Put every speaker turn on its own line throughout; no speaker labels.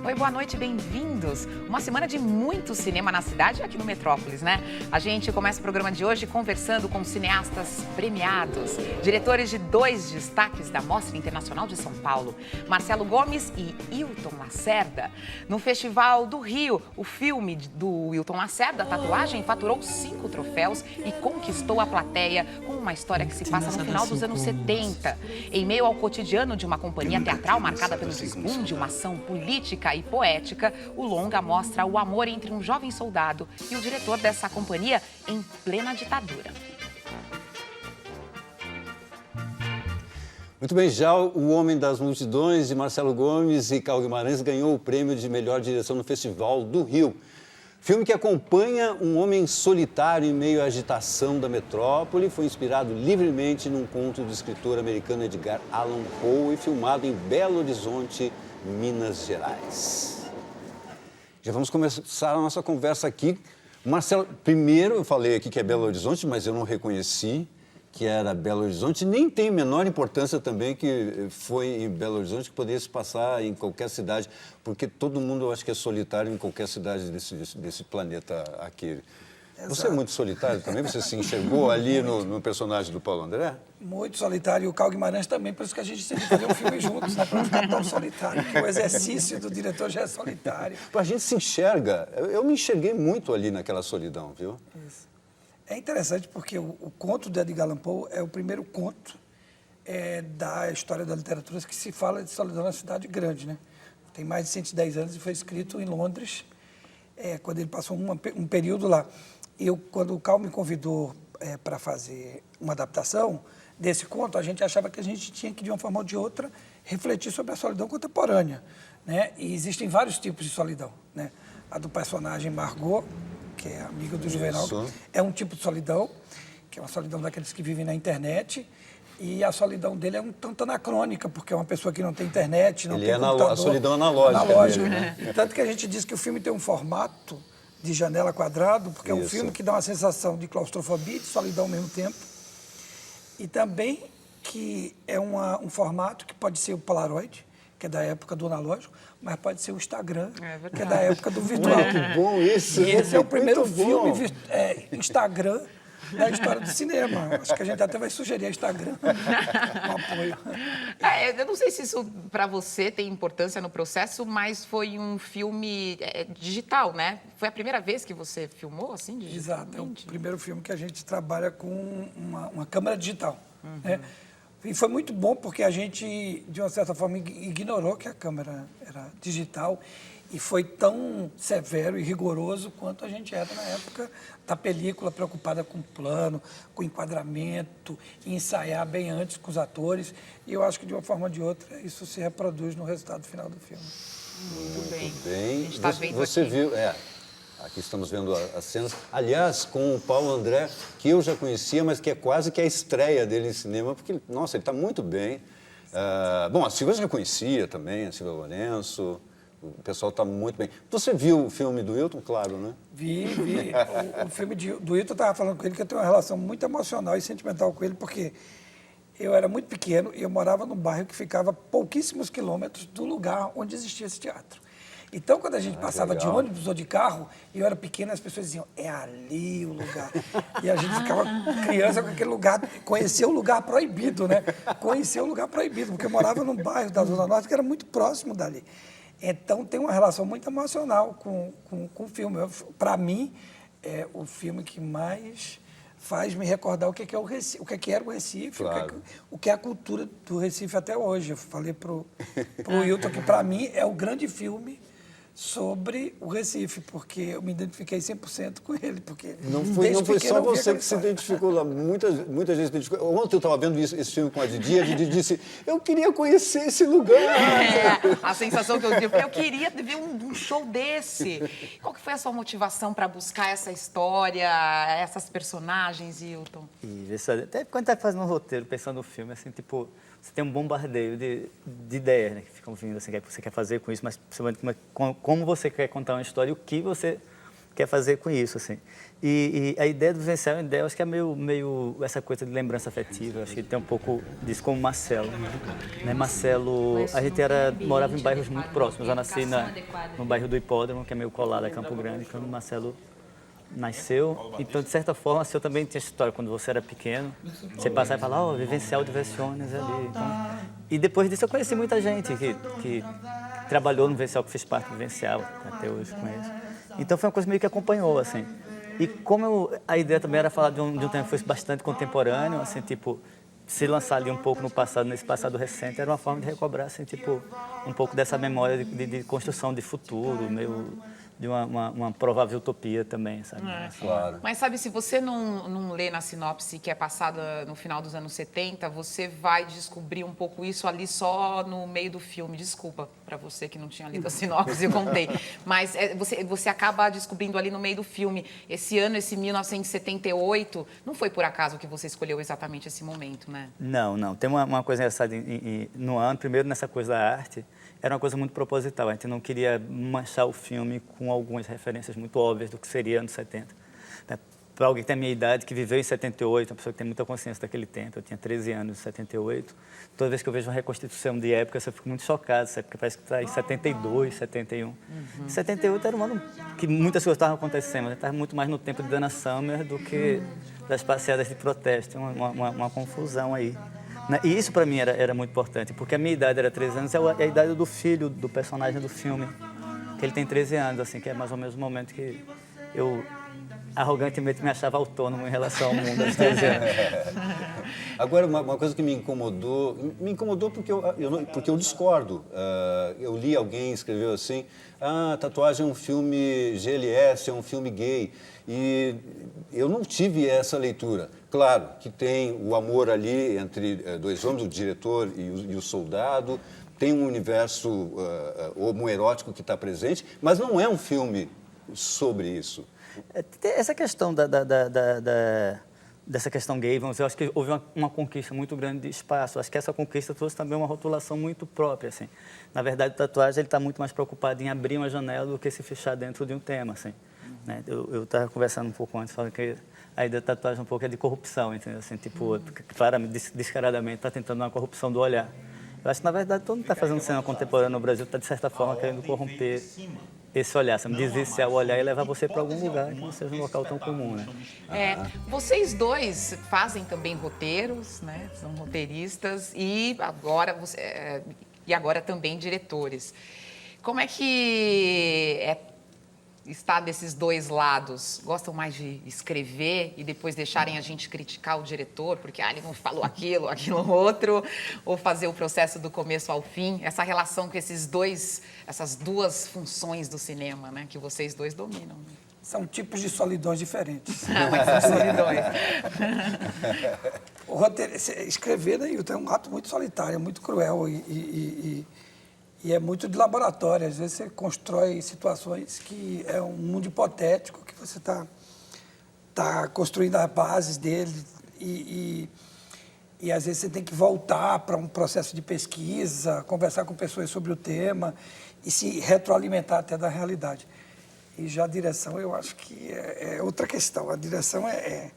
Oi, boa noite, bem-vindos. Uma semana de muito cinema na cidade e aqui no Metrópolis, né? A gente começa o programa de hoje conversando com cineastas premiados, diretores de 2 destaques da Mostra Internacional de São Paulo, Marcelo Gomes e Hilton Lacerda. No Festival do Rio, o filme do Hilton Lacerda, Tatuagem, faturou 5 troféus e conquistou a plateia com uma história que se passa no final dos anos 70. Em meio ao cotidiano de uma companhia teatral marcada pelo desbunde, uma ação política e poética, o longa mostra o amor entre um jovem soldado e o diretor dessa companhia em plena ditadura.
Muito bem, já O Homem das Multidões, de Marcelo Gomes e Carl Guimarães, ganhou o prêmio de melhor direção no Festival do Rio. Filme que acompanha um homem solitário em meio à agitação da metrópole, foi inspirado livremente num conto do escritor americano Edgar Allan Poe e filmado em Belo Horizonte, Minas Gerais. Já vamos começar a nossa conversa aqui. Marcelo, primeiro eu falei aqui que é Belo Horizonte, mas eu não reconheci que era Belo Horizonte. Nem tem menor importância também que foi em Belo Horizonte, que poderia se passar em qualquer cidade, porque todo mundo, eu acho que é solitário em qualquer cidade desse planeta aqui. Exato. Você é muito solitário também? Você se enxergou ali no personagem do Paulo André?
Muito solitário. E o Carl Guimarães também, por isso que a gente sempre fazia um filme juntos, né? Para não ficar tão solitário, porque o exercício do diretor já é solitário.
A gente se enxerga. Eu me enxerguei muito ali naquela solidão, viu?
Isso. É interessante porque o conto de Edgar Allan Poe é o primeiro conto da história da literatura que se fala de solidão na cidade grande, né? Tem mais de 110 anos e foi escrito em Londres, quando ele passou um período lá. Quando o Carl me convidou para fazer uma adaptação desse conto, a gente achava que a gente tinha que, de uma forma ou de outra, refletir sobre a solidão contemporânea, né? E existem vários tipos de solidão, né? A do personagem Margot, que é amiga do Juvenal, é um tipo de solidão, que é uma solidão daqueles que vivem na internet, e a solidão dele é um tanto anacrônica, porque é uma pessoa que não tem internet, não tem computador.
A solidão analógica dele, né?
Tanto que a gente diz que o filme tem um formato de janela quadrado, porque é um filme que dá uma sensação de claustrofobia e de solidão ao mesmo tempo. E também que é um formato que pode ser o Polaroid, que é da época do analógico, mas pode ser o Instagram, que é da época do virtual.
Que bom isso!
E esse é o primeiro filme Instagram da história do cinema. Acho que a gente até vai sugerir a Instagram um apoio.
Eu não sei se isso para você tem importância no processo, mas foi um filme digital, né? Foi a primeira vez que você filmou assim digitalmente?
Exato, é o primeiro filme que a gente trabalha com uma câmera digital. Uhum. Né? E foi muito bom porque a gente, de uma certa forma, ignorou que a câmera era digital e foi tão severo e rigoroso quanto a gente era na época da película, preocupada com plano, com enquadramento, ensaiar bem antes com os atores. E eu acho que, de uma forma ou de outra, isso se reproduz no resultado final do filme.
Muito bem.
Bem.
A gente tá vendo
você
aqui.
Viu, aqui estamos vendo as cenas. Aliás, com o Paulo André, que eu já conhecia, mas que é quase que a estreia dele em cinema, porque, nossa, ele está muito bem. Bom, a Silvia já conhecia também, a Silvia Lourenço. O pessoal está muito bem. Você viu o filme do Hilton, claro, né?
Vi. O filme do Hilton, eu estava falando com ele que eu tenho uma relação muito emocional e sentimental com ele, porque eu era muito pequeno e eu morava num bairro que ficava a pouquíssimos quilômetros do lugar onde existia esse teatro. Então, quando a gente passava de ônibus ou de carro, e eu era pequeno, as pessoas diziam, é ali o lugar. E a gente ficava criança com aquele lugar, conhecia o lugar proibido, né? Conhecia o lugar proibido, porque eu morava num bairro da Zona Norte que era muito próximo dali. Então, tem uma relação muito emocional com o filme. Para mim, é o filme que mais faz me recordar o que é o Recife, o que era o Recife,
claro.
o que é a cultura do Recife até hoje. Eu falei para o Hilton que, para mim, é o grande filme sobre o Recife, porque eu me identifiquei 100% com ele. Porque
não foi só você que se identificou lá, muita gente se identificou. Ontem eu estava vendo esse filme com a Didi, a Didi disse, eu queria conhecer esse lugar.
A sensação que eu tive, eu queria ver um show desse. Qual que foi a sua motivação para buscar essa história, essas personagens, Hilton?
Até quando está fazendo um roteiro, pensando no filme, assim, tipo, você tem um bombardeio de ideias, né, que ficam vindo, assim, o que você quer fazer com isso, mas principalmente como você quer contar uma história e o que você quer fazer com isso, assim. E a ideia do Vivencial, eu acho que é meio essa coisa de lembrança afetiva. Eu acho que ele tem um pouco disso, como Marcelo. Né? Marcelo, a gente morava em bairros muito próximos. Eu nasci no bairro do Hipódromo, que é meio colado a Campo Grande, quando o Marcelo nasceu. Então, de certa forma, assim, eu também tinha essa história. Quando você era pequeno, você passava e falava, Vivencial Diversiones ali. Então, e depois disso eu conheci muita gente que trabalhou no Vivencial, que fez parte do Vivencial, até hoje conheço. Então foi uma coisa meio que acompanhou, assim. E como a ideia também era falar de um tema que fosse bastante contemporâneo, assim, tipo, se lançar ali um pouco no passado, nesse passado recente, era uma forma de recobrar, assim, tipo, um pouco dessa memória de construção de futuro, meio de uma provável utopia também, sabe?
Claro.
Mas sabe, se você não lê na sinopse que é passada no final dos anos 70, você vai descobrir um pouco isso ali só no meio do filme. Desculpa para você que não tinha lido a sinopse, eu contei. Mas você acaba descobrindo ali no meio do filme. Esse ano, esse 1978, não foi por acaso que você escolheu exatamente esse momento, né?
Não. Tem uma coisa engraçada no ano, primeiro nessa coisa da arte, era uma coisa muito proposital. A gente não queria manchar o filme com algumas referências muito óbvias do que seria anos 70. Para alguém que tem a minha idade, que viveu em 78, uma pessoa que tem muita consciência daquele tempo, eu tinha 13 anos em 78, toda vez que eu vejo uma reconstituição de época, eu fico muito chocado, sabe? Porque parece que está em 72, 71. Em 78 era um ano que muitas coisas estavam acontecendo, a gente estava muito mais no tempo de Dana Summer do que das passeadas de protesto, uma confusão aí. E isso para mim era muito importante, porque a minha idade era 13 anos, é a idade do filho do personagem do filme, que ele tem 13 anos, assim, que é mais ou menos o momento que eu arrogantemente me achava autônomo em relação ao mundo aos 13 anos.
Agora, uma coisa que me incomodou porque eu discordo. Eu li alguém escreveu assim, Tatuagem é um filme GLS, é um filme gay. E eu não tive essa leitura. Claro que tem o amor ali entre dois homens, o diretor e o soldado, tem um universo homoerótico que está presente, mas não é um filme sobre isso.
Essa questão dessa questão gay, vamos dizer, eu acho que houve uma conquista muito grande de espaço. Eu acho que essa conquista trouxe também uma rotulação muito própria, assim. Na verdade, a tatuagem ele está muito mais preocupado em abrir uma janela do que se fechar dentro de um tema, assim. Né? Eu estava conversando um pouco antes, falando que a ideia da tatuagem um pouco é de corrupção, entendeu? Assim, tipo, claramente, descaradamente, está tentando uma corrupção do olhar. Eu acho que, na verdade, todo mundo que está fazendo cinema contemporâneo no Brasil está, de certa forma, querendo corromper esse olhar, sabe? Desviciar o olhar e levar você para algum lugar que não seja um local tão comum, né?
Vocês dois fazem também roteiros, né? São roteiristas e agora também diretores. Como é que está desses dois lados? Gostam mais de escrever e depois deixarem a gente criticar o diretor, porque ele não falou aquilo outro, ou fazer o processo do começo ao fim? Essa relação com essas duas funções do cinema, né, que vocês dois dominam.
São tipos de solidões diferentes.
Mas são solidões.
O roteiro, escrever, né, é um ato muito solitário, muito cruel e é muito de laboratório. Às vezes você constrói situações que é um mundo hipotético, que você tá construindo as bases dele e às vezes você tem que voltar para um processo de pesquisa, conversar com pessoas sobre o tema e se retroalimentar até da realidade. E já a direção, eu acho que é outra questão. A direção é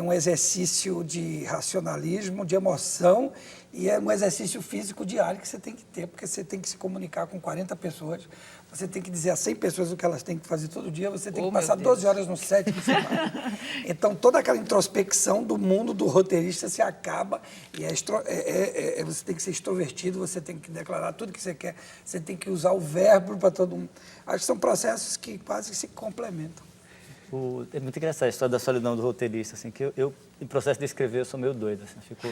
um exercício de racionalismo, de emoção, e é um exercício físico diário que você tem que ter, porque você tem que se comunicar com 40 pessoas, você tem que dizer a 100 pessoas o que elas têm que fazer todo dia, você tem que passar 12 horas no set de filmar. Então, toda aquela introspecção do mundo do roteirista se acaba, e você tem que ser extrovertido, você tem que declarar tudo que você quer, você tem que usar o verbo para todo mundo. Acho que são processos que quase que se complementam.
É muito engraçado a história da solidão do roteirista, assim, que eu em processo de escrever, eu sou meio doido, assim, fico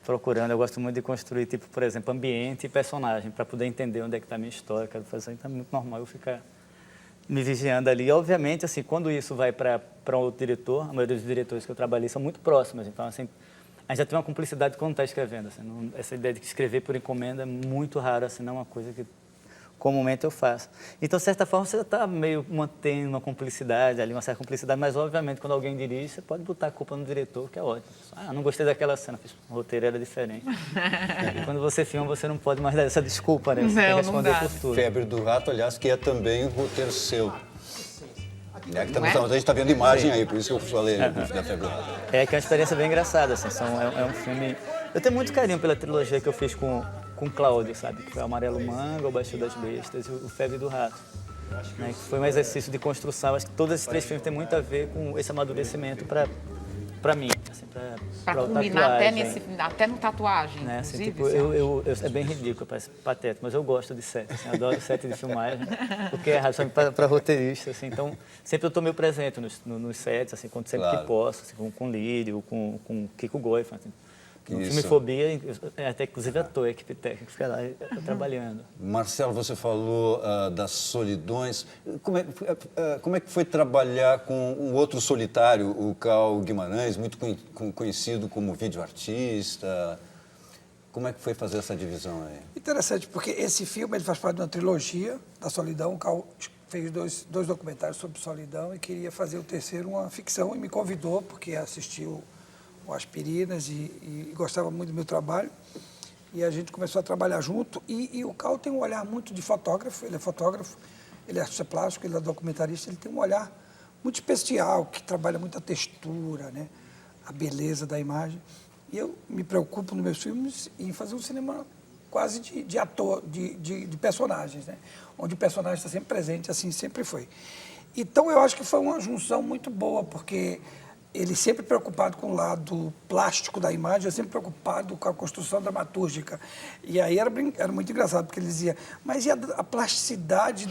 procurando, eu gosto muito de construir, tipo, por exemplo, ambiente e personagem, para poder entender onde é que está a minha história, quero fazer, então é muito normal eu ficar me vigiando ali. E, obviamente, assim, quando isso vai para outro diretor, a maioria dos diretores que eu trabalhei são muito próximos, então, assim, a gente já tem uma cumplicidade quando está escrevendo, assim, essa ideia de escrever por encomenda é muito rara, assim, não é uma coisa que comumente eu faço. Então, de certa forma, você está meio mantendo uma cumplicidade ali, uma certa cumplicidade, mas, obviamente, quando alguém dirige, você pode botar a culpa no diretor, que é ótimo. Não gostei daquela cena, o roteiro era diferente. E quando você filma, você não pode mais dar essa desculpa, né? Você tem que responder por tudo.
Febre do Rato, aliás, que é também um roteiro seu. É que
Não é?
a gente está vendo imagem aí, por isso que eu falei da Febre do Rato.
É que é uma experiência bem engraçada, assim, é um filme... Eu tenho muito carinho pela trilogia que eu fiz com o Cláudio, sabe? Que foi o Amarelo Manga, o Baixio das Bestas e o Febre do Rato. Né? Que foi um exercício de construção. Acho que todos esses 3 filmes têm muito a ver com esse amadurecimento para mim. Assim,
Para culminar até no tatuagem,
né? Assim,
inclusive.
tipo, é bem ridículo, parece patético, mas eu gosto de set, assim, adoro set de filmagem, porque é errado, sabe, para roteirista, assim, então sempre eu estou meio presente nos sets, assim, quando sempre que posso, assim, com o Lírio, com Kiko Goifan, assim. No filme Fobia, até inclusive a equipe técnica fica lá trabalhando.
Marcelo, você falou das solidões. Como é que foi trabalhar com um outro solitário, o Cal Guimarães, muito conhecido como videoartista? Como é que foi fazer essa divisão aí?
Interessante, porque esse filme ele faz parte de uma trilogia da solidão. O Cal fez dois documentários sobre solidão e queria fazer o terceiro uma ficção e me convidou porque assistiu o Aspirinas e gostava muito do meu trabalho. E a gente começou a trabalhar junto. E o Cal tem um olhar muito de fotógrafo, ele é fotógrafo, ele é artista plástico, ele é documentarista, ele tem um olhar muito especial, que trabalha muito a textura, né? A beleza da imagem. E eu me preocupo nos meus filmes em fazer um cinema quase de ator, de personagens, né? Onde o personagem está sempre presente, assim sempre foi. Então, eu acho que foi uma junção muito boa, porque ele sempre preocupado com o lado plástico da imagem, eu sempre preocupado com a construção dramatúrgica. E aí era muito engraçado, porque ele dizia, mas e a plasticidade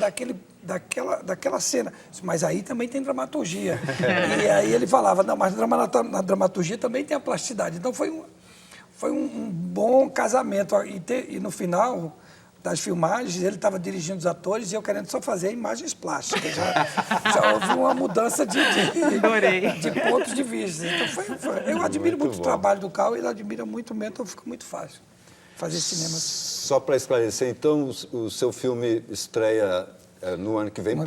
daquela cena? Mas aí também tem dramaturgia. E aí ele falava, não, mas na dramaturgia também tem a plasticidade. Então foi um bom casamento. E no final das filmagens, ele estava dirigindo os atores e eu querendo só fazer imagens plásticas. Já houve uma mudança de pontos de vista. Então eu admiro muito o trabalho do Cal, ele admira muito o meu, então fica muito fácil fazer cinema.
Só para esclarecer, então, o seu filme estreia no ano que vem,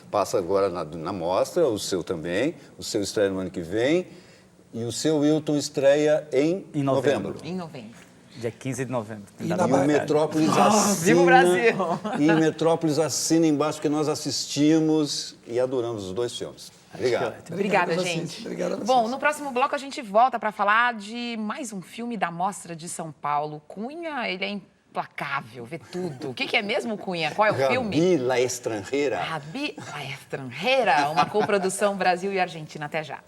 passa agora na mostra, o seu também, o seu estreia no ano que vem, e o seu Wilton estreia em novembro.
Em novembro.
Dia 15 de novembro.
E o Metrópolis assina...
Viva o Brasil!
E o Metrópolis assina embaixo, porque nós assistimos e adoramos os 2 filmes. Obrigado.
Obrigada, gente.
Obrigado a vocês.
Bom, no próximo bloco a gente volta para falar de mais um filme da Mostra de São Paulo. Cunha, ele é implacável, vê tudo. O que é mesmo, Cunha? Qual é o filme?
Rabi La Estrangeira.
Rabi La Estrangeira, uma coprodução Brasil e Argentina. Até já.